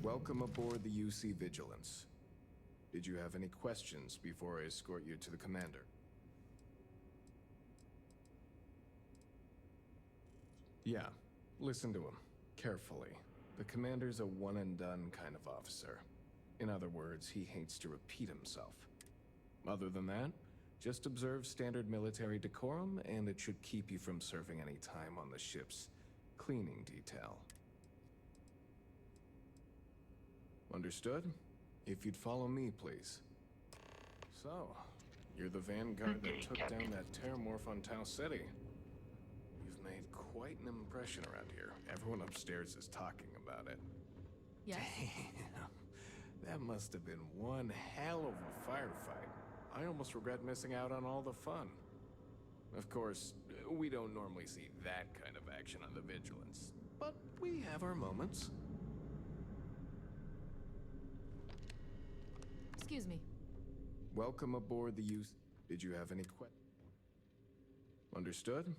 Welcome aboard the UC Vigilance. Did you have any questions before I escort you to the commander? Yeah, listen to him carefully. The commander's a one-and-done kind of officer. In other words, he hates to repeat himself. Other than that, just observe standard military decorum, and it should keep you from serving any time on the ship's cleaning detail. Understood? If you'd follow me, please. So, you're the vanguard that took down that terramorph on Tau City. You've made quite an impression around here. Everyone upstairs is talking about it. Yes. Damn, that must have been one hell of a firefight. I almost regret missing out on all the fun. Of course, we don't normally see that kind of action on the Vigilance, but we have our moments. Excuse me. Welcome aboard the UC. Did you have any questions? Understood?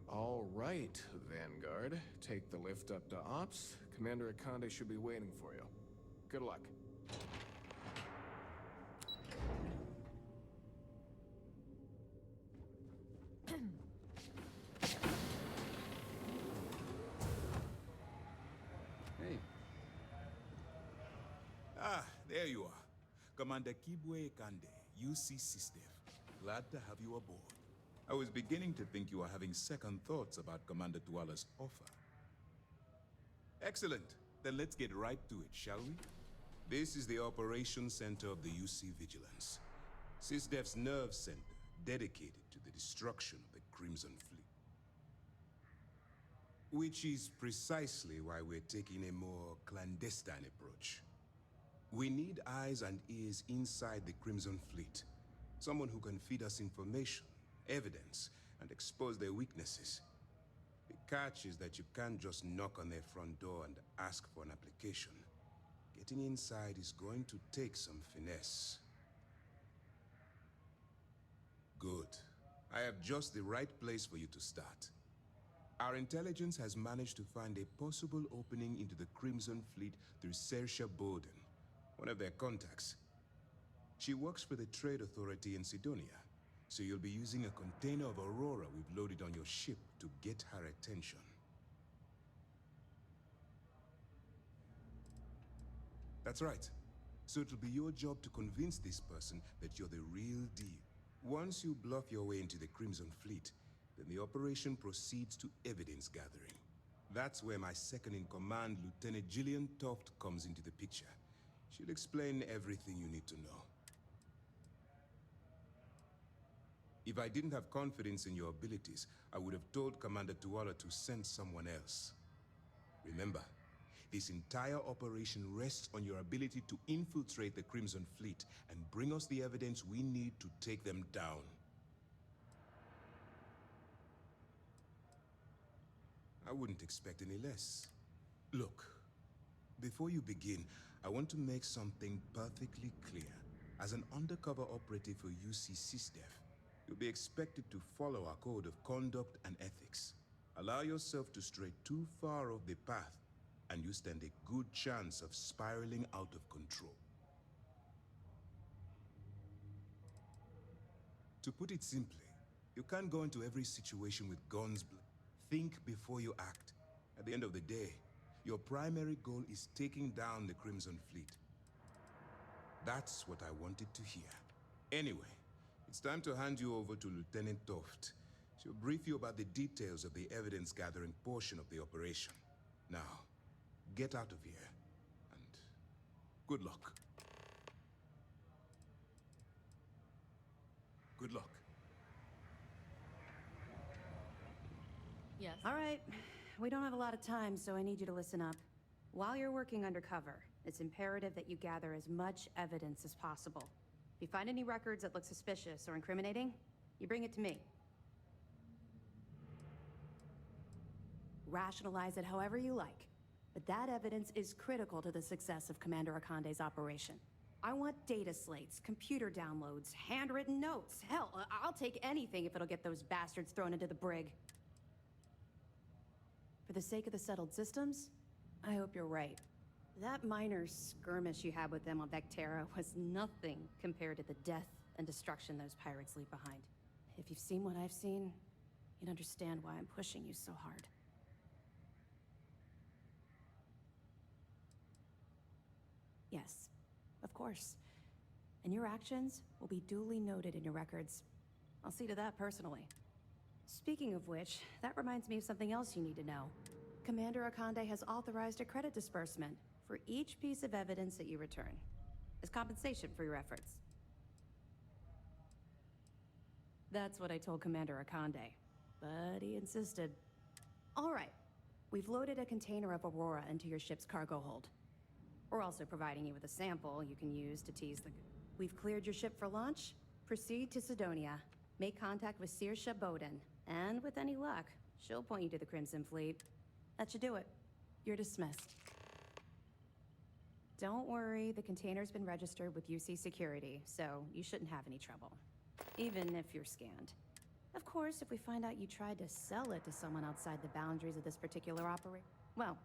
All right, Vanguard. Take the lift up to Ops. Commander Akande should be waiting for you. Good luck. Hey. Ah, there you are. Commander Kibwe Kande, UC System. Glad to have you aboard. I was beginning to think you were having second thoughts about Commander Tuala's offer. Excellent. Then let's get right to it, shall we? This is the Operations Center of the UC Vigilance. SysDef's nerve center, dedicated to the destruction of the Crimson Fleet. Which is precisely why we're taking a more clandestine approach. We need eyes and ears inside the Crimson Fleet. Someone who can feed us information, evidence, and expose their weaknesses. The catch is that you can't just knock on their front door and ask for an application. Getting inside is going to take some finesse. Good. I have just the right place for you to start. Our intelligence has managed to find a possible opening into the Crimson Fleet through Saoirse Bowden, one of their contacts. She works for the Trade Authority in Sidonia, so you'll be using a container of Aurora we've loaded on your ship to get her attention. That's right. So it'll be your job to convince this person that you're the real deal. Once you bluff your way into the Crimson Fleet, then the operation proceeds to evidence gathering. That's where my second-in-command, Lieutenant Gillian Toft, comes into the picture. She'll explain everything you need to know. If I didn't have confidence in your abilities, I would have told Commander Tuala to send someone else. Remember, this entire operation rests on your ability to infiltrate the Crimson Fleet and bring us the evidence we need to take them down. I wouldn't expect any less. Look, before you begin, I want to make something perfectly clear. As an undercover operative for UC SysDef, you'll be expected to follow our code of conduct and ethics. Allow yourself to stray too far off the path, and you stand a good chance of spiraling out of control. To put it simply, you can't go into every situation with guns. Think before you act. At the end of the day, your primary goal is taking down the Crimson Fleet. That's what I wanted to hear. Anyway, it's time to hand you over to Lieutenant Toft. She'll brief you about the details of the evidence-gathering portion of the operation. Now, get out of here, and good luck. Good luck. Yes. All right. We don't have a lot of time, so I need you to listen up. While you're working undercover, it's imperative that you gather as much evidence as possible. If you find any records that look suspicious or incriminating, you bring it to me. Rationalize it however you like, but that evidence is critical to the success of Commander Akande's operation. I want data slates, computer downloads, handwritten notes. Hell, I'll take anything if it'll get those bastards thrown into the brig. For the sake of the settled systems, I hope you're right. That minor skirmish you had with them on Vectera was nothing compared to the death and destruction those pirates leave behind. If you've seen what I've seen, you'd understand why I'm pushing you so hard. Yes, of course. And your actions will be duly noted in your records. I'll see to that personally. Speaking of which, that reminds me of something else you need to know. Commander Akande has authorized a credit disbursement for each piece of evidence that you return, as compensation for your efforts. That's what I told Commander Akande, but he insisted. All right, we've loaded a container of Aurora into your ship's cargo hold. We're also providing you with a sample you can use to tease the... We've cleared your ship for launch. Proceed to Sidonia. Make contact with Saoirse Bowden. And with any luck, she'll point you to the Crimson Fleet. That should do it. You're dismissed. Don't worry, the container's been registered with UC Security, so you shouldn't have any trouble. Even if you're scanned. Of course, if we find out you tried to sell it to someone outside the boundaries of this particular operation, well,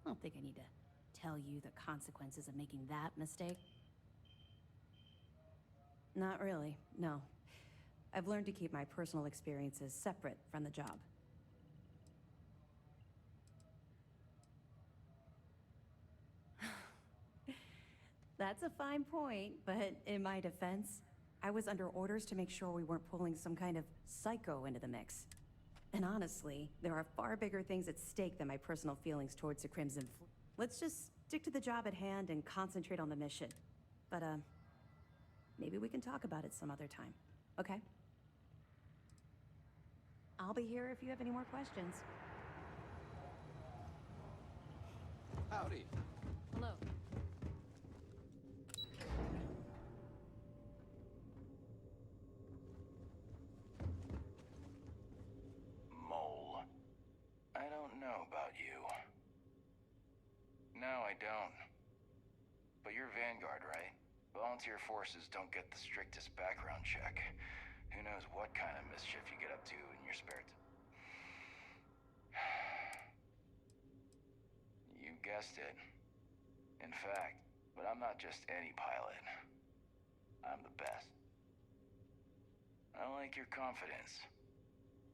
I don't think I need to tell you the consequences of making that mistake. Not really, no. I've learned to keep my personal experiences separate from the job. That's a fine point, but in my defense, I was under orders to make sure we weren't pulling some kind of psycho into the mix. And honestly, there are far bigger things at stake than my personal feelings towards the Crimson Fleet. Let's just stick to the job at hand and concentrate on the mission. But, maybe we can talk about it some other time, okay? I'll be here if you have any more questions. Howdy. Hello. Mole. I don't know about you. No, I don't. But you're Vanguard, right? Volunteer forces don't get the strictest background check. Who knows what kind of mischief you get up to in your spare time. You guessed it. In fact, but I'm not just any pilot. I'm the best. I like your confidence.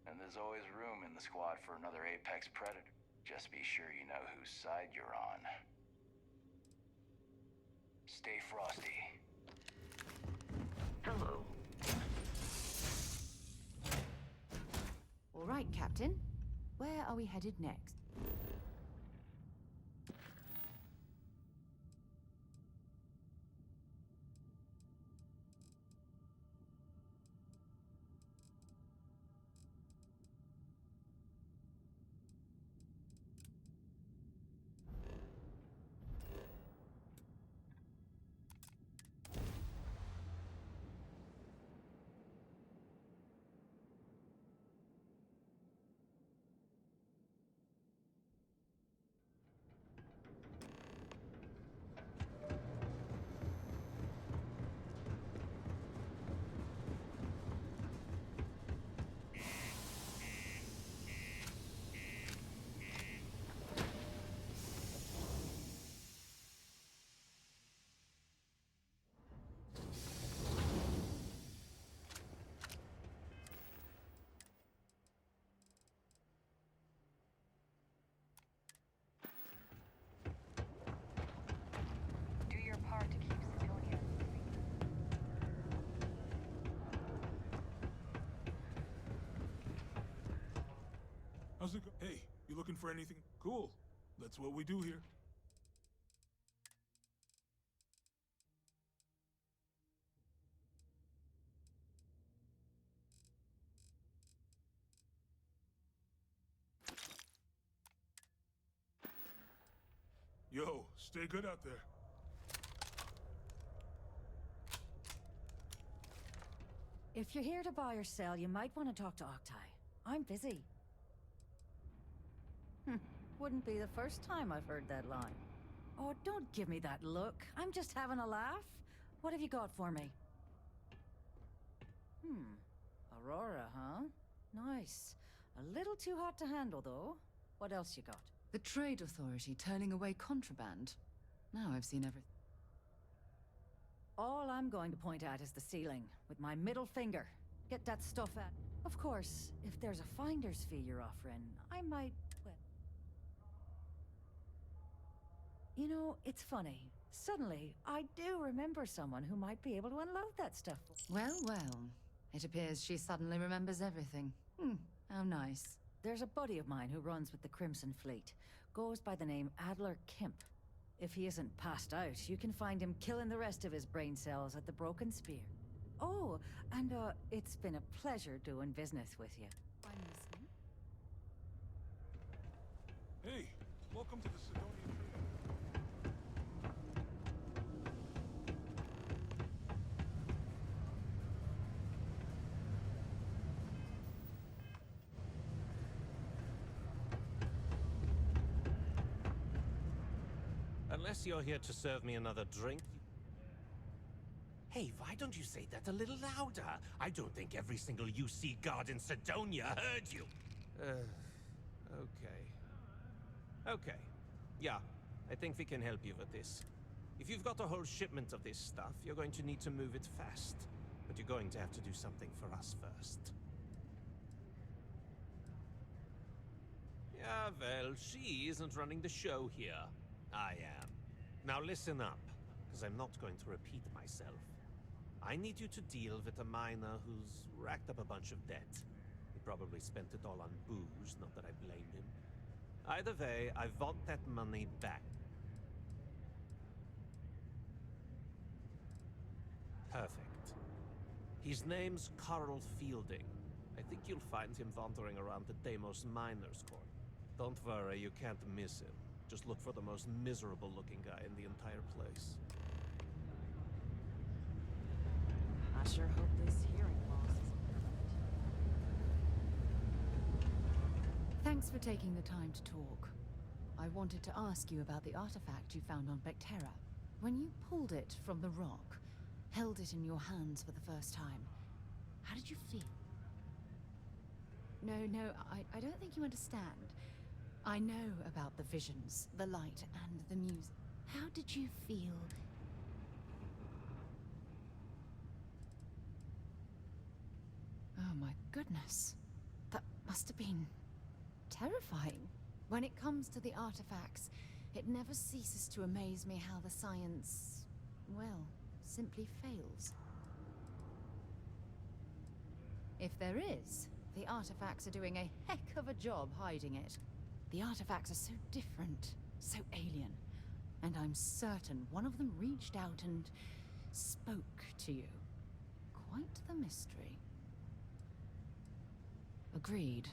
And there's always room in the squad for another apex predator. Just be sure you know whose side you're on. Stay frosty. Hello. All right, Captain. Where are we headed next? Do your part to keep Sidonia safe. How's it go? Hey, you looking for anything? Cool. That's what we do here. Yo, stay good out there. If you're here to buy or sell, you might want to talk to Octai. I'm busy. Wouldn't be the first time I've heard that line. Oh, don't give me that look. I'm just having a laugh. What have you got for me? Aurora, huh? Nice. A little too hot to handle, though. What else you got? The Trade Authority turning away contraband. Now I've seen everything. All I'm going to point at is the ceiling, with my middle finger. Get that stuff out. Of course, if there's a finder's fee you're offering, I might, well... You know, it's funny. Suddenly, I do remember someone who might be able to unload that stuff. Well, well. It appears she suddenly remembers everything. How nice. There's a buddy of mine who runs with the Crimson Fleet. Goes by the name Adler Kemp. If he isn't passed out, you can find him killing the rest of his brain cells at the Broken Spear. Oh, and it's been a pleasure doing business with you. I'm listening. Hey, welcome to the Sidonian Trade. Unless you're here to serve me another drink. Hey, why don't you say that a little louder? I don't think every single UC guard in Sidonia heard you. Okay. Okay. Yeah, I think we can help you with this. If you've got a whole shipment of this stuff, you're going to need to move it fast. But you're going to have to do something for us first. Yeah, well, she isn't running the show here. I am. Now listen up, because I'm not going to repeat myself. I need you to deal with a miner who's racked up a bunch of debt. He probably spent it all on booze, not that I blame him. Either way, I want that money back. Perfect. His name's Carl Fielding. I think you'll find him wandering around the Deimos Miners' Court. Don't worry, you can't miss him. Just look for the most miserable-looking guy in the entire place. I sure hope this hearing loss is permanent. Thanks for taking the time to talk. I wanted to ask you about the artifact you found on Bethesda. When you pulled it from the rock, held it in your hands for the first time, how did you feel? No, I don't think you understand. I know about the visions, the light, and the music. How did you feel? Oh my goodness. That must have been terrifying. When it comes to the artifacts, it never ceases to amaze me how the science, well, simply fails. If there is, the artifacts are doing a heck of a job hiding it. The artifacts are so different, so alien, and I'm certain one of them reached out and spoke to you. Quite the mystery. Agreed.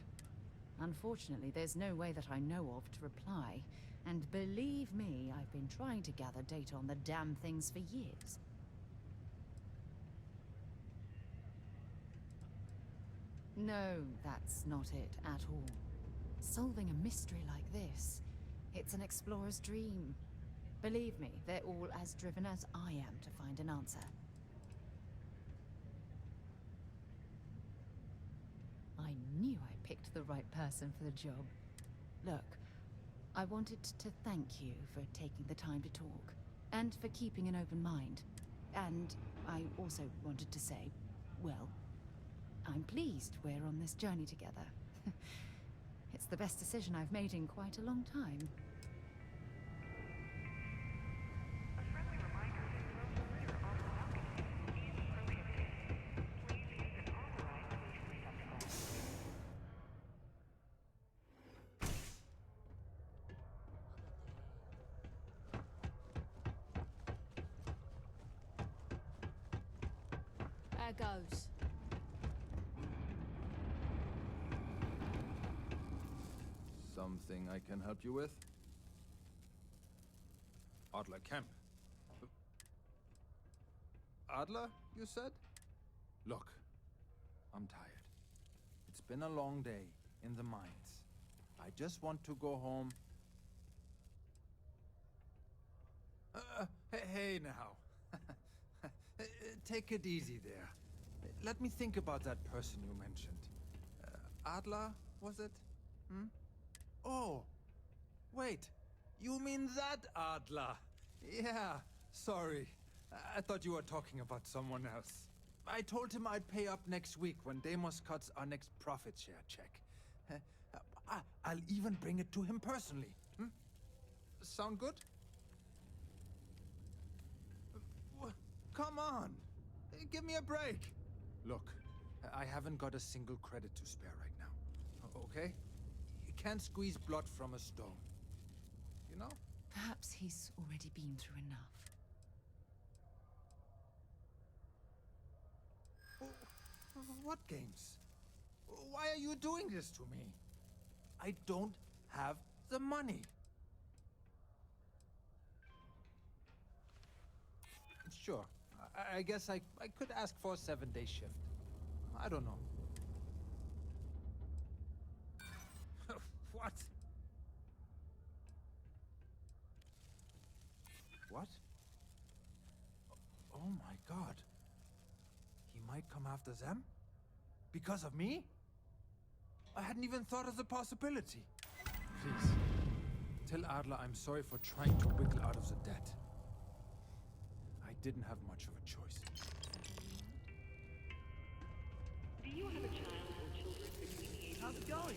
Unfortunately, there's no way that I know of to reply, and believe me, I've been trying to gather data on the damn things for years. No, that's not it at all. Solving a mystery like this, it's an explorer's dream. Believe me, they're all as driven as I am to find an answer. I knew I picked the right person for the job. Look, I wanted to thank you for taking the time to talk, and for keeping an open mind. And I also wanted to say, well, I'm pleased we're on this journey together. It's the best decision I've made in quite a long time. A friendly reminder that no user of the balcony is prohibited. Please use an authorized waste receptacle. There goes. Something I can help you with? Adler Kemp. Adler, you said? Look, I'm tired. It's been a long day in the mines. I just want to go home. Hey now. take it easy there. Let me think about that person you mentioned. Adler, was it? Hmm? Oh, wait. You mean that Adler? Yeah, sorry. I thought you were talking about someone else. I told him I'd pay up next week when Deimos cuts our next profit share check. I'll even bring it to him personally. Hmm? Sound good? Come on! Give me a break! Look, I haven't got a single credit to spare right now. Okay? You can't squeeze blood from a stone. You know? Perhaps he's already been through enough. What games? Why are you doing this to me? I don't have the money. Sure. I guess I could ask for a 7-day shift. I don't know. What? What? Oh my god. He might come after them? Because of me? I hadn't even thought of the possibility. Please, tell Adler I'm sorry for trying to wiggle out of the debt. I didn't have much of a choice. Do you have a child or children between the ages How's it going?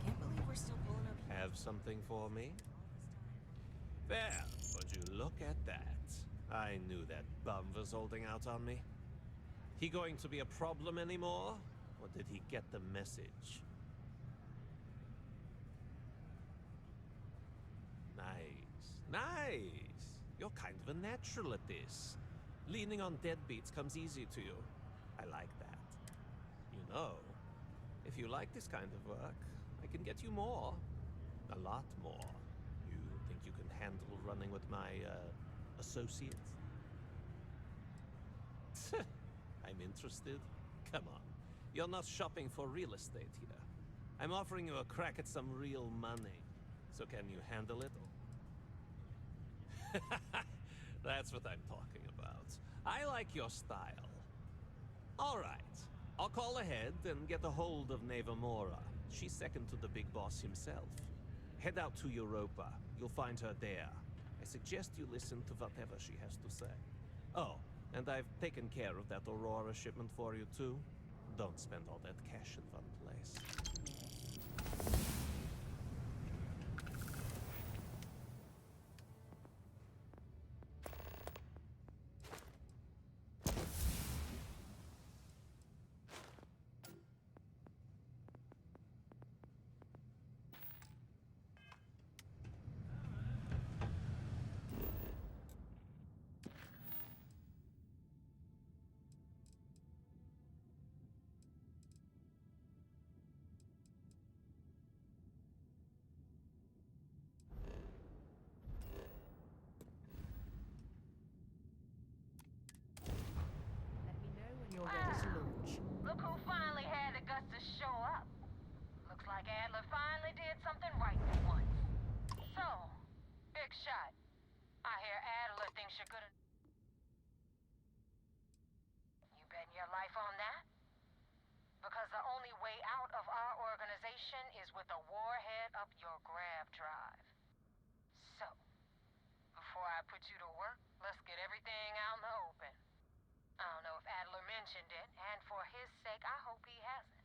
Can't believe we're still pulling up. Have something for me? There, would you look at that? I knew that bum was holding out on me. He going to be a problem anymore? Or did he get the message? Nice. Nice! You're kind of a natural at this. Leaning on deadbeats comes easy to you. I like that. You know, if you like this kind of work, I can get you more. A lot more. You think you can handle running with my, associates? I'm interested. Come on. You're not shopping for real estate here. I'm offering you a crack at some real money. So can you handle it? That's what I'm talking about. I like your style. All right. I'll call ahead and get a hold of Nevamora. She's second to the big boss himself. Head out to Europa. You'll find her there. I suggest you listen to whatever she has to say. Oh, and I've taken care of that Aurora shipment for you too. Don't spend all that cash in one place. Let me know when you're ready to launch. Look who finally had the guts to show up. Looks like Adler finally did something right for once. So, big shot. I hear Adler thinks you're good. You betting your life on that? Because the only way out of our organization is with a warhead up your grab drive. So, before I put you to work, let's get everything out in the open. I don't know if Adler mentioned it, and for his sake, I hope he hasn't.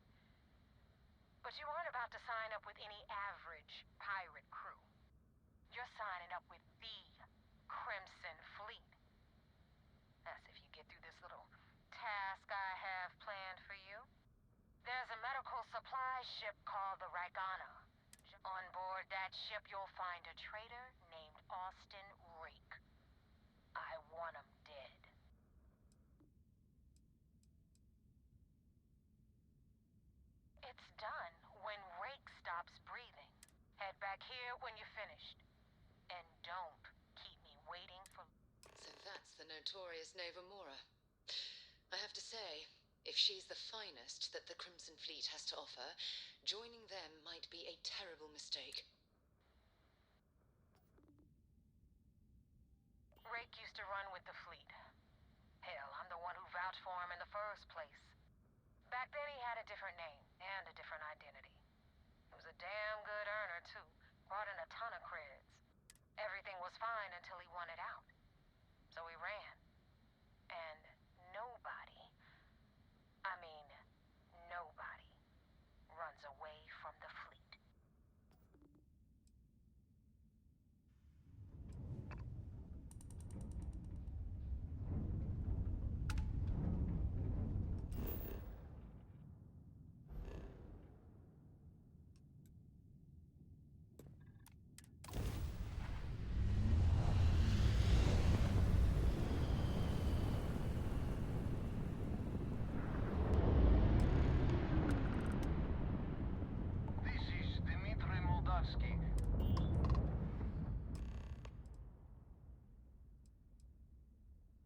But you aren't about to sign up with any average pirate crew. You're signing up with the Crimson Fleet. That's if you get through this little task I have planned for you. There's a medical supply ship called the Ragana. On board that that ship you'll find a traitor named Austin Reek. I want him dead. It's done when Rake stops breathing. Head back here when you're finished. And don't keep me waiting for... So that's the notorious Nova Mora. I have to say, if she's the finest that the Crimson Fleet has to offer, joining them might be a terrible mistake. Rake used to run with the fleet. Hell, I'm the one who vouched for him in the first place. Back then he had a different name and a different identity. He was a damn good earner, too. Brought in a ton of creds. Everything was fine until he wanted out. So he ran. And nobody, I mean, nobody, runs away from the fleet.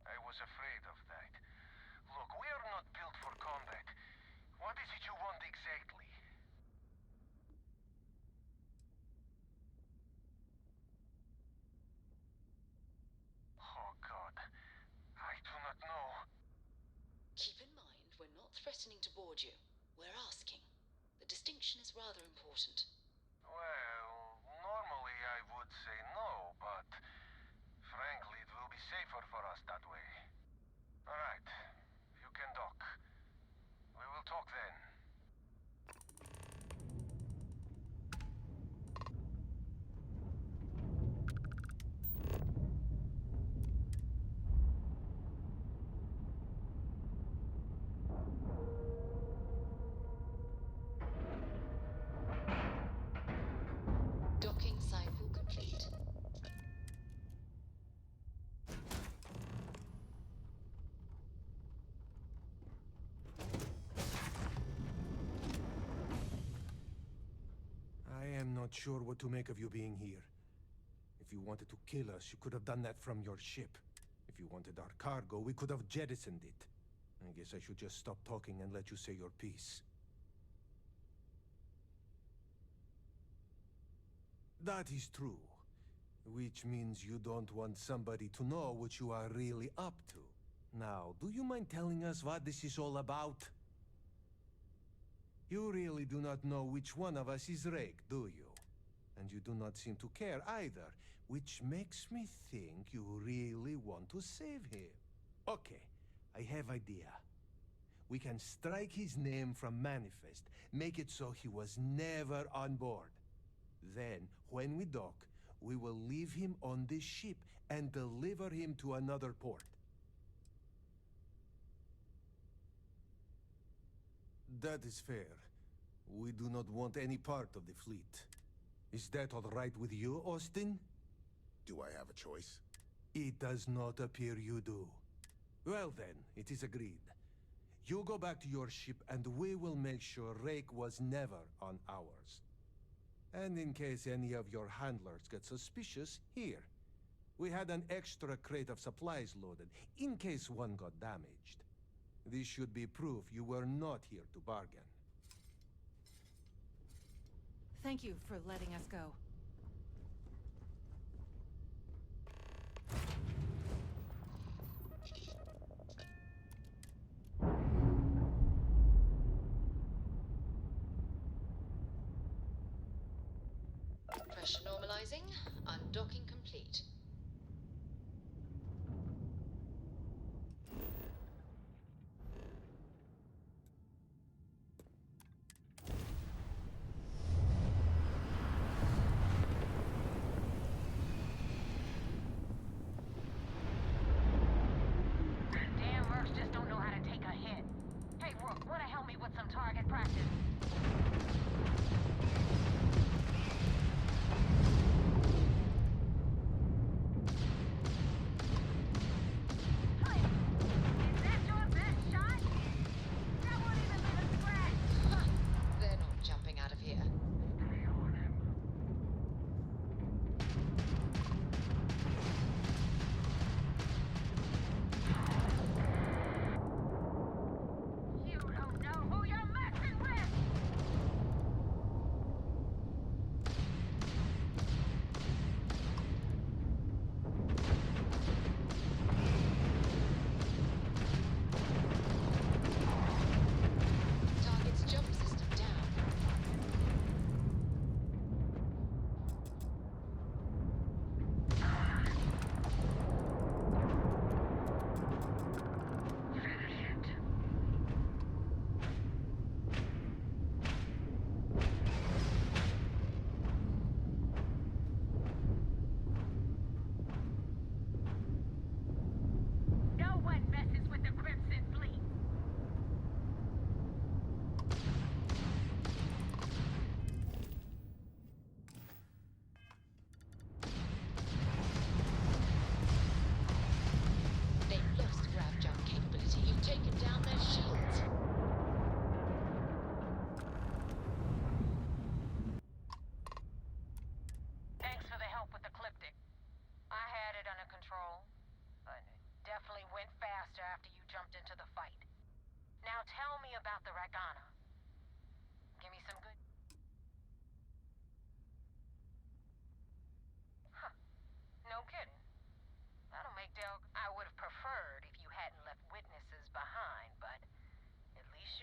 I was afraid of that. Look, we are not built for combat. What is it you want exactly? Oh, God. I do not know. Keep in mind, we're not threatening to board you. We're asking. The distinction is rather important. Well, normally I would say no, but frankly, it will be safer for us that way. All right, you can dock. We will talk then. Docking cycle complete. I am not sure what to make of you being here. If you wanted to kill us, you could have done that from your ship. If you wanted our cargo, we could have jettisoned it. I guess I should just stop talking and let you say your piece. That is true. Which means you don't want somebody to know what you are really up to. Now, do you mind telling us what this is all about? You really do not know which one of us is Rake, do you? And you do not seem to care either, which makes me think you really want to save him. Okay, I have idea. We can strike his name from Manifest, make it so he was never on board. Then, when we dock, we will leave him on this ship and deliver him to another port. That is fair. We do not want any part of the fleet. Is that all right with you, Austin? Do I have a choice? It does not appear you do. Well then, it is agreed. You go back to your ship and we will make sure Rake was never on ours. And in case any of your handlers get suspicious, here. We had an extra crate of supplies loaded, in case one got damaged. This should be proof you were not here to bargain. Thank you for letting us go. Pressure normalizing. Undocking complete. Damn Mercs just don't know how to take a hit. Hey, Rook, wanna help me with some target practice?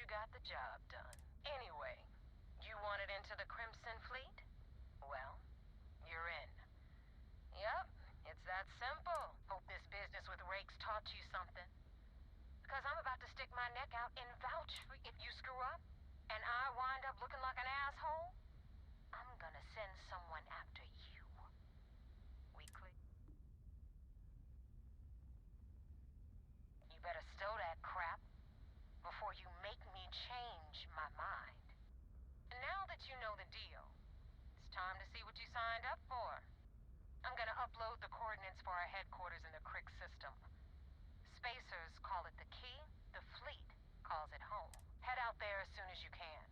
got the job done. Anyway, you wanted into the Crimson Fleet? Well, you're in. Yup, it's that simple. Hope this business with Rake's taught you something. Because I'm about to stick my neck out and vouch for if you screw up, and I wind up looking like an asshole, I'm gonna send someone after you. We clear? You better stow that crap before you make me change my mind. And now that you know the deal, it's time to see what you signed up for. I'm gonna upload the coordinates for our headquarters in the Crick system. Spacers call it the key, the fleet calls it home. Head out there as soon as you can.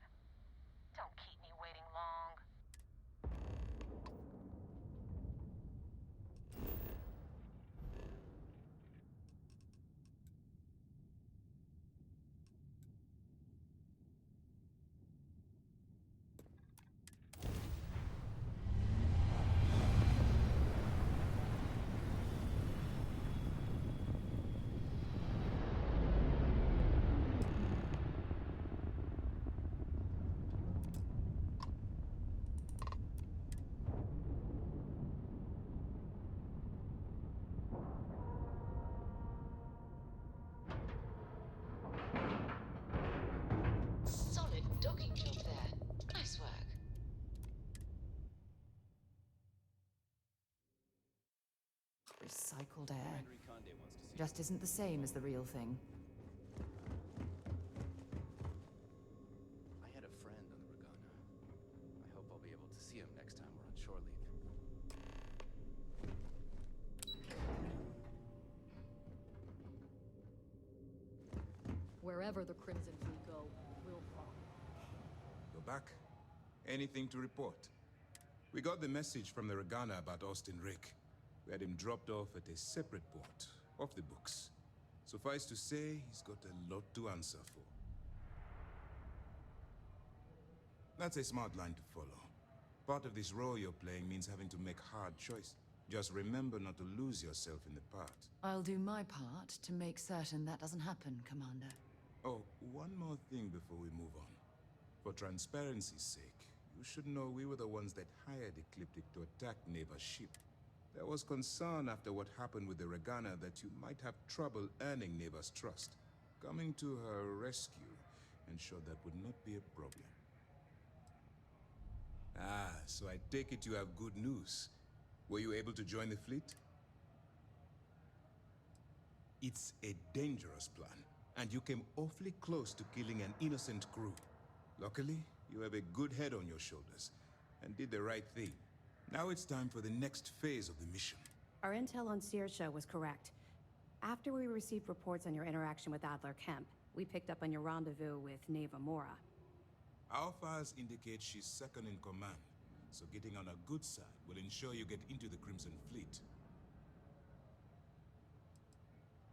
Don't keep me waiting long. Solid docking job there. Nice work. Recycled air. Just isn't the same as the real thing. I had a friend on the Regana. I hope I'll be able to see him next time we're on shore leave. Wherever the Crimson Fleet go, we'll follow. You're back. Anything to report? We got the message from the Regana about Austin Rick. We had him dropped off at a separate port, off the books. Suffice to say, he's got a lot to answer for. That's a smart line to follow. Part of this role you're playing means having to make hard choices. Just remember not to lose yourself in the part. I'll do my part to make certain that doesn't happen, Commander. Oh, one more thing before we move on. For transparency's sake, you should know we were the ones that hired Ecliptic to attack Neva's ship. There was concern after what happened with the Regana that you might have trouble earning Neva's trust. Coming to her rescue ensured that would not be a problem. Ah, so I take it you have good news. Were you able to join the fleet? It's a dangerous plan, and you came awfully close to killing an innocent crew. Luckily, you have a good head on your shoulders, and did the right thing. Now it's time for the next phase of the mission. Our intel on Saoirse was correct. After we received reports on your interaction with Adler Kemp, we picked up on your rendezvous with Neva Mora. Our files indicate she's second in command, so getting on her good side will ensure you get into the Crimson Fleet.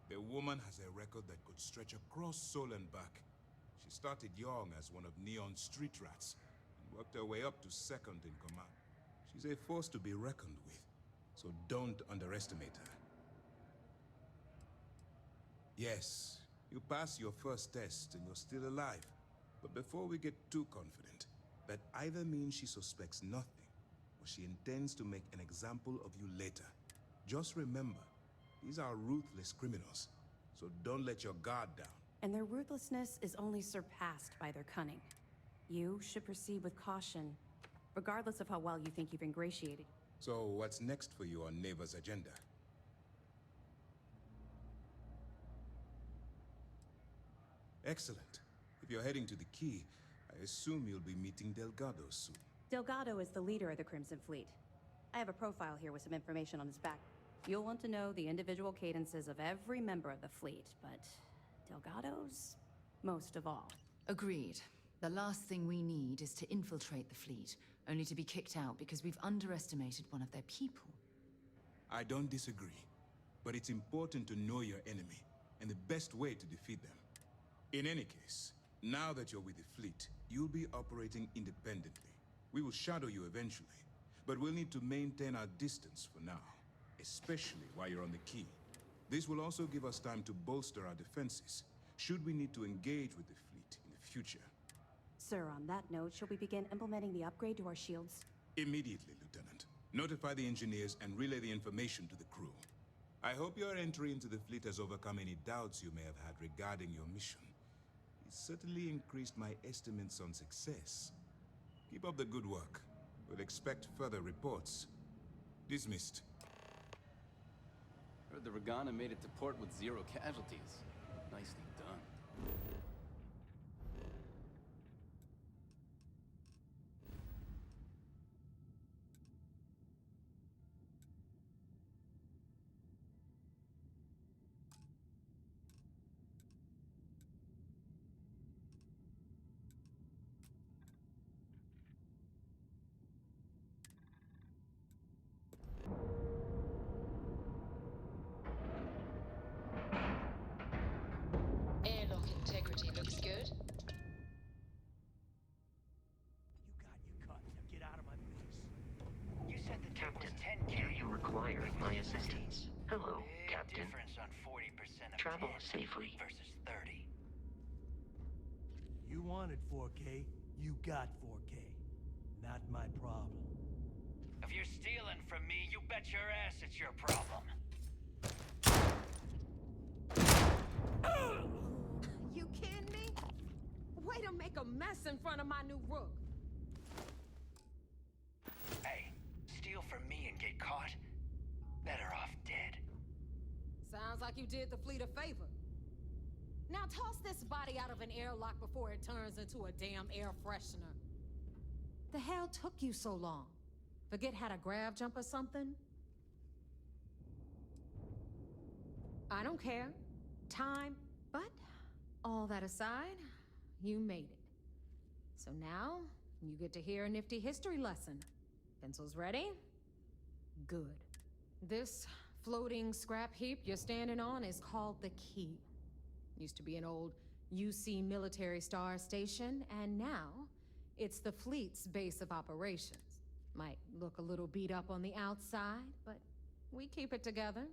The woman has a record that could stretch across Sol and back. She started young as one of Neon's street rats, and worked her way up to second in command. She's a force to be reckoned with, so don't underestimate her. Yes, you passed your first test and you're still alive. But before we get too confident, that either means she suspects nothing, or she intends to make an example of you later. Just remember, these are ruthless criminals, so don't let your guard down. And their ruthlessness is only surpassed by their cunning. You should proceed with caution, regardless of how well you think you've ingratiated. So what's next for you on Neva's agenda? Excellent. If you're heading to the Key, I assume you'll be meeting Delgado soon. Delgado is the leader of the Crimson Fleet. I have a profile here with some information on his back. You'll want to know the individual cadences of every member of the fleet, but Delgado's most of all. Agreed. The last thing we need is to infiltrate the fleet, only to be kicked out because we've underestimated one of their people. I don't disagree, but it's important to know your enemy, and the best way to defeat them. In any case, now that you're with the fleet, you'll be operating independently. We will shadow you eventually, but we'll need to maintain our distance for now, especially while you're on the Key. This will also give us time to bolster our defenses, should we need to engage with the fleet in the future. Sir, on that note, shall we begin implementing the upgrade to our shields? Immediately, Lieutenant. Notify the engineers and relay the information to the crew. I hope your entry into the fleet has overcome any doubts you may have had regarding your mission. It certainly increased my estimates on success. Keep up the good work. We'll expect further reports. Dismissed. Heard the Regana made it to port with 0 casualties. Nicely done. Airlock integrity looks good. You said the Captain, 10K. Do you require my assistance? Hello, Captain. Difference on 40% of Travel 10 safely. versus 30. You wanted 4K, you got 4K. Not my problem. If you're stealing from me, you bet your ass it's your problem. You kidding me? Way to make a mess in front of my new Rook. Hey, steal from me and get caught? Better off dead. Sounds like you did the fleet a favor. Now toss this body out of an airlock before it turns into a damn air freshener. The hell took you so long? Forget how to grav jump or something? I don't care. Time, but all that aside, you made it. So now, you get to hear a nifty history lesson. Pencils ready? Good. This floating scrap heap you're standing on is called the Key. Used to be an old UC military star station, and now it's the fleet's base of operations. Might look a little beat up on the outside, but we keep it together.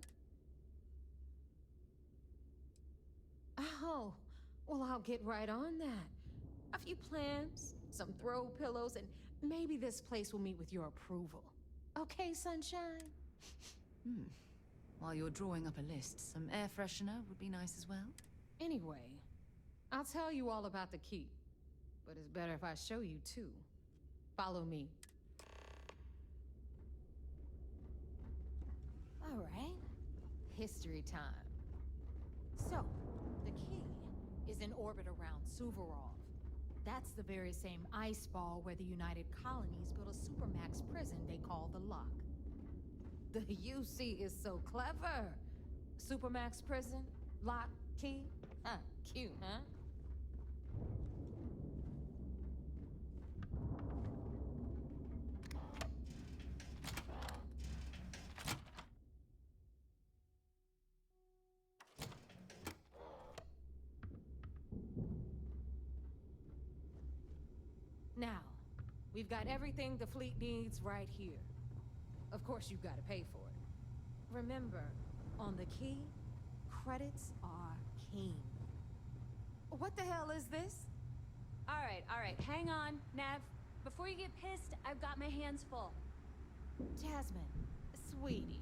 Oh, well, I'll get right on that. A few plans, some throw pillows, and maybe this place will meet with your approval. Okay, sunshine? While you're drawing up a list, some air freshener would be nice as well. Anyway, I'll tell you all about the Key. But it's better if I show you too. Follow me. All right. History time. So, the Key is in orbit around Suvorov. That's the very same ice ball where the United Colonies built a supermax prison they call the Lock. The UC is so clever. Supermax prison, Lock, Key. Huh, cute, huh? Now, we've got everything the fleet needs right here. Of course, you've got to pay for it. Remember, on the Key, credits are king. What the hell is this? All right, hang on, Nev. Before you get pissed, I've got my hands full. Jasmine, sweetie,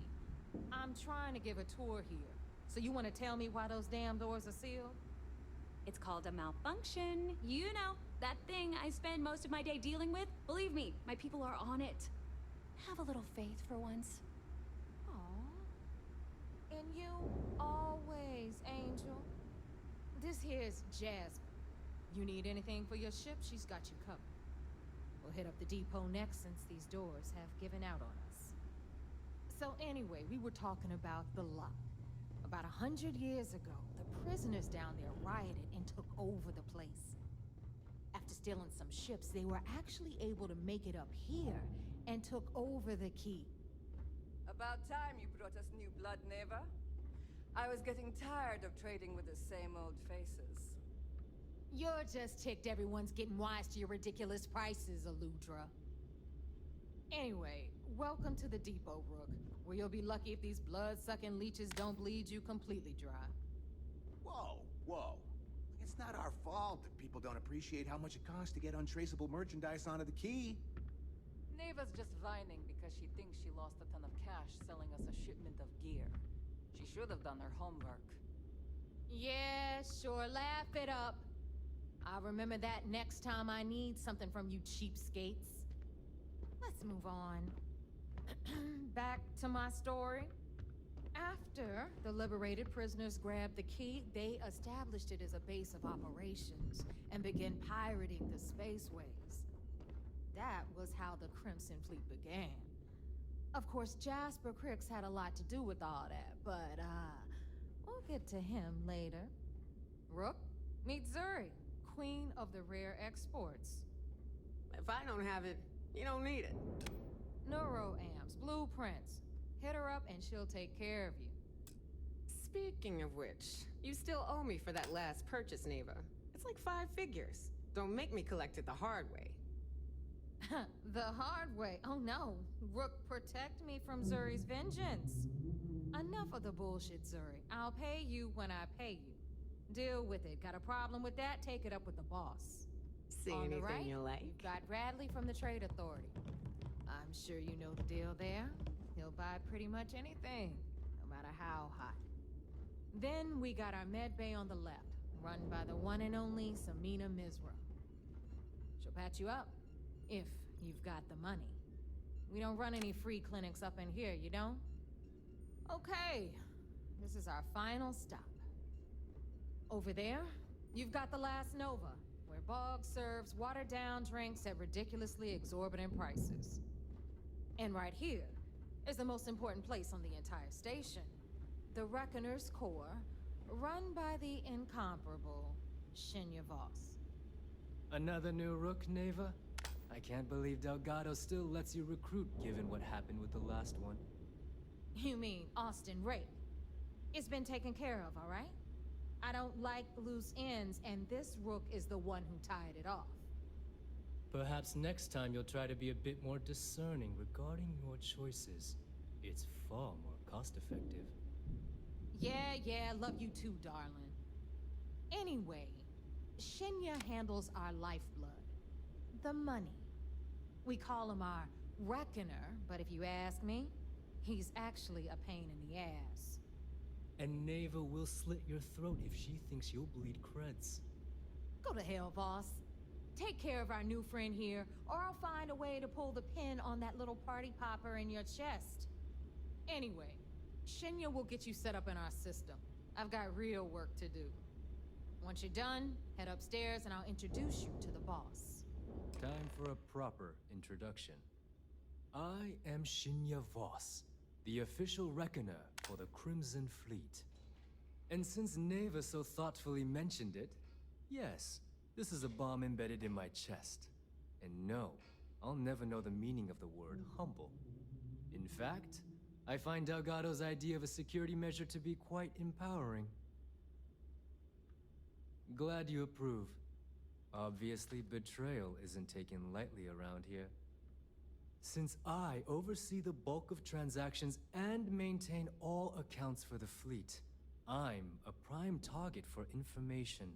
I'm trying to give a tour here. So you want to tell me why those damn doors are sealed? It's called a malfunction. You know, that thing I spend most of my day dealing with. Believe me, my people are on it. Have a little faith for once. Aww. And you always, Angel. This here's Jasmine. You need anything for your ship, she's got you covered. We'll hit up the depot next since these doors have given out on us. So anyway, we were talking about the Lock. About 100 years ago, the prisoners down there rioted and took over the place. After stealing some ships, they were actually able to make it up here and took over the Key. About time you brought us new blood, Neva. I was getting tired of trading with the same old faces. You're just ticked everyone's getting wise to your ridiculous prices, Aludra. Anyway, welcome to the depot, Rook, where you'll be lucky if these blood-sucking leeches don't bleed you completely dry. Whoa, whoa. It's not our fault that people don't appreciate how much it costs to get untraceable merchandise onto the key. Neva's just whining because she thinks she lost a ton of cash selling us a shipment of gear. She should have done her homework. Yeah, sure, laugh it up. I'll remember that next time I need something from you cheapskates. Let's move on. Back to my story. After the liberated prisoners grabbed the key, they established it as a base of operations and began pirating the spaceways. That was how the Crimson Fleet began. Of course, Jasper Cricks had a lot to do with all that, but, we'll get to him later. Rook, meet Zuri, queen of the rare exports. If I don't have it, you don't need it. Neuroamps, blueprints. Hit her up and she'll take care of you. Speaking of which, you still owe me for that last purchase, Neva. It's like 5 figures. Don't make me collect it the hard way. The hard way? Oh no. Rook, protect me from Zuri's vengeance. Enough of the bullshit, Zuri. I'll pay you when I pay you. Deal with it. Got a problem with that? Take it up with the boss. See On anything the right, you like? you've got Bradley from the Trade Authority. I'm sure you know the deal there. He'll buy pretty much anything, no matter how hot. Then we got our med bay on the left, run by the one and only Samina Mizra. She'll patch you up, if you've got the money. We don't run any free clinics up in here, you don't? Okay, this is our final stop. Over there, you've got the last Nova, where Bog serves watered-down drinks at ridiculously exorbitant prices. And right here is the most important place on the entire station. The Reckoner's Core, run by the incomparable Shinya Voss. Another new Rook, Neva? I can't believe Delgado still lets you recruit given what happened with the last one. You mean Austin Rake? It's been taken care of, all right? I don't like loose ends, and this Rook is the one who tied it off. Perhaps next time you'll try to be a bit more discerning regarding your choices. It's far more cost-effective. Yeah, love you too, darling. Anyway, Shinya handles our lifeblood. The money. We call him our Reckoner, but if you ask me, he's actually a pain in the ass. And Neva will slit your throat if she thinks you'll bleed creds. Go to hell, boss. Take care of our new friend here, or I'll find a way to pull the pin on that little party popper in your chest. Anyway, Shinya will get you set up in our system. I've got real work to do. Once you're done, head upstairs and I'll introduce you to the boss. Time for a proper introduction. I am Shinya Voss, the official reckoner for the Crimson Fleet. And since Neva so thoughtfully mentioned it, yes, this is a bomb embedded in my chest. And no, I'll never know the meaning of the word humble. In fact, I find Delgado's idea of a security measure to be quite empowering. Glad you approve. Obviously, betrayal isn't taken lightly around here. Since I oversee the bulk of transactions and maintain all accounts for the fleet, I'm a prime target for information.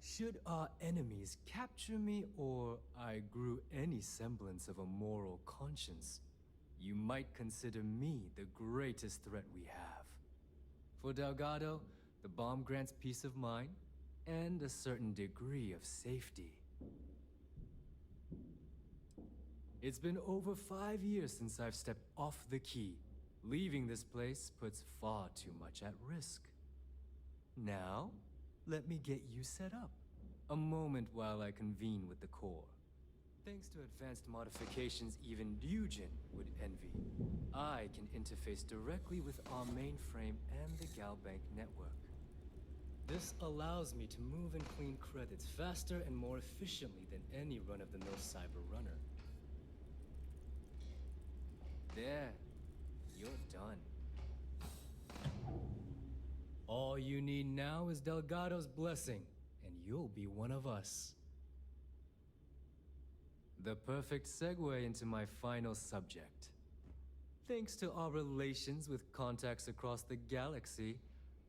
Should our enemies capture me or I grew any semblance of a moral conscience, you might consider me the greatest threat we have. For Delgado, the bomb grants peace of mind and a certain degree of safety. It's been over 5 years since I've stepped off the key. Leaving this place puts far too much at risk. Now, let me get you set up. A moment while I convene with the core. Thanks to advanced modifications even Dujin would envy, I can interface directly with our mainframe and the Galbank network. This allows me to move and clean credits faster and more efficiently than any run-of-the-mill cyber runner. There, you're done. All you need now is Delgado's blessing, and you'll be one of us. The perfect segue into my final subject. Thanks to our relations with contacts across the galaxy,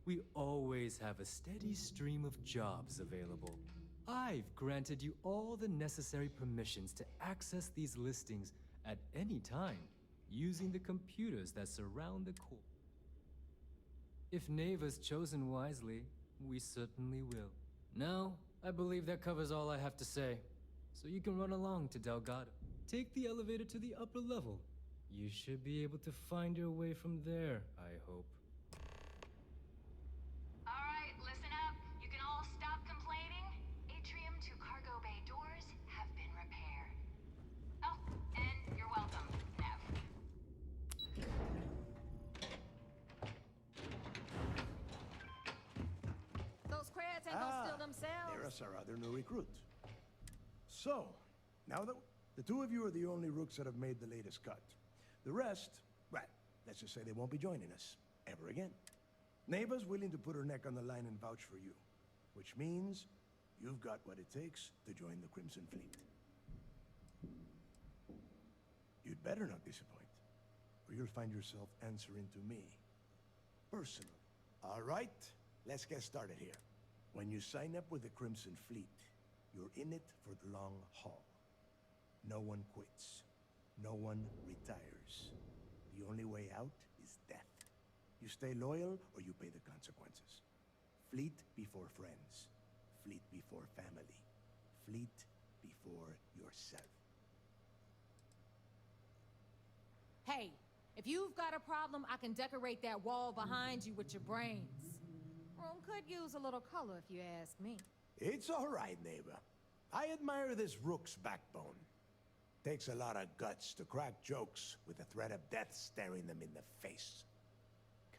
We always have a steady stream of jobs available. I've granted you all the necessary permissions to access these listings at any time, using the computers that surround the core. If Neva's chosen wisely, we certainly will. Now, I believe that covers all I have to say, so you can run along to Delgado. Take the elevator to the upper level. You should be able to find your way from there, I hope. Alright, listen up. You can all stop complaining. Atrium to cargo bay doors have been repaired. Oh, and you're welcome, Nev. Those crabs ain't gonna steal themselves. There's our other new recruit. So, now that the two of you are the only Rooks that have made the latest cut, the rest, well, let's just say they won't be joining us ever again. Neva's willing to put her neck on the line and vouch for you, which means you've got what it takes to join the Crimson Fleet. You'd better not disappoint, or you'll find yourself answering to me, personally. All right, let's get started here. When you sign up with the Crimson Fleet, you're in it for the long haul. No one quits. No one retires. The only way out is death. You stay loyal or you pay the consequences. Fleet before friends. Fleet before family. Fleet before yourself. Hey, if you've got a problem, I can decorate that wall behind you with your brains. Room could use a little color if you ask me. It's all right, neighbor. I admire this Rook's backbone. Takes a lot of guts to crack jokes with the threat of death staring them in the face.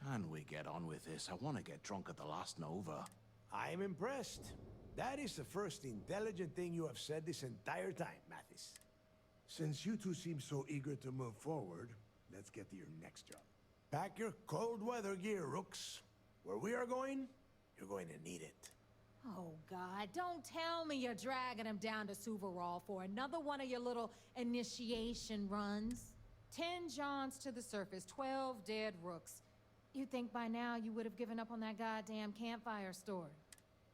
Can we get on with this? I want to get drunk at the last Nova. I'm impressed. That is the first intelligent thing you have said this entire time, Mathis. Since you two seem so eager to move forward, let's get to your next job. Pack your cold weather gear, Rooks. Where we are going, you're going to need it. Oh, God, don't tell me you're dragging him down to Suvarol for another one of your little initiation runs. 10 Johns to the surface, 12 dead Rooks. You'd think by now you would have given up on that goddamn campfire story.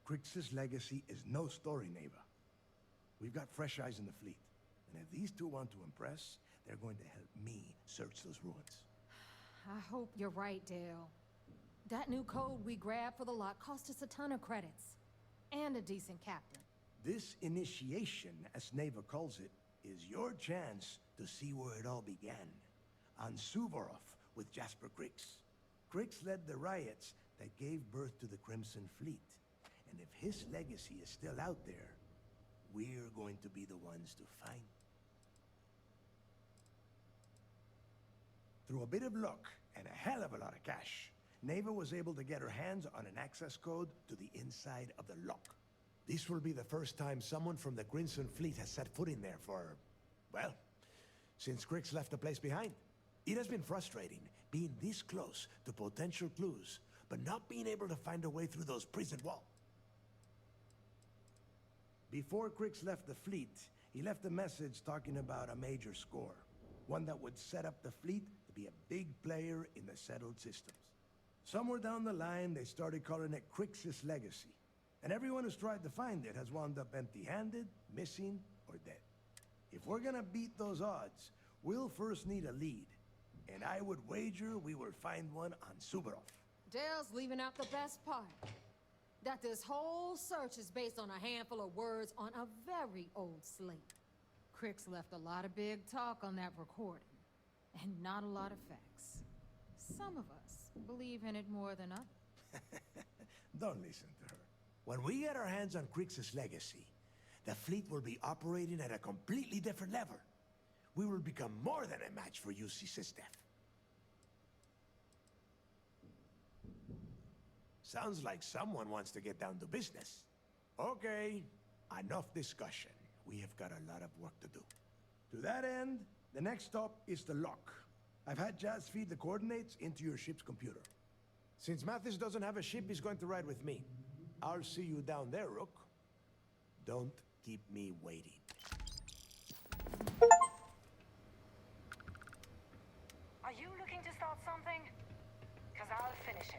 Crix's legacy is no story, neighbor. We've got fresh eyes in the fleet. And if these two want to impress, they're going to help me search those ruins. I hope you're right, Dale. That new code we grabbed for the lot cost us a ton of credits. And a decent captain. This initiation, as Neva calls it, is your chance to see where it all began. On Suvorov with Jasper Crix. Crix led the riots that gave birth to the Crimson Fleet. And if his legacy is still out there, we're going to be the ones to find. Through a bit of luck and a hell of a lot of cash, Neva was able to get her hands on an access code to the inside of the lock. This will be the first time someone from the Crimson Fleet has set foot in there for, well, since Crix left the place behind. It has been frustrating being this close to potential clues, but not being able to find a way through those prison walls. Before Crix left the fleet, he left a message talking about a major score. One that would set up the fleet to be a big player in the settled systems. Somewhere down the line, they started calling it Crix's legacy. And everyone who's tried to find it has wound up empty-handed, missing, or dead. If we're gonna beat those odds, we'll first need a lead. And I would wager we will find one on Suvorov. Dale's leaving out the best part. That this whole search is based on a handful of words on a very old slate. Crix left a lot of big talk on that recording. And not a lot of facts. Some of us believe in it more than others. Don't listen to her. When we get our hands on Crix's legacy, the fleet will be operating at a completely different level. We will become more than a match for UC Systef. Sounds like someone wants to get down to business. Okay, enough discussion. We have got a lot of work to do. To that end, the next stop is the lock. I've had Jazz feed the coordinates into your ship's computer. Since Mathis doesn't have a ship, he's going to ride with me. I'll see you down there, Rook. Don't keep me waiting. Are you looking to start something? 'Cause I'll finish it.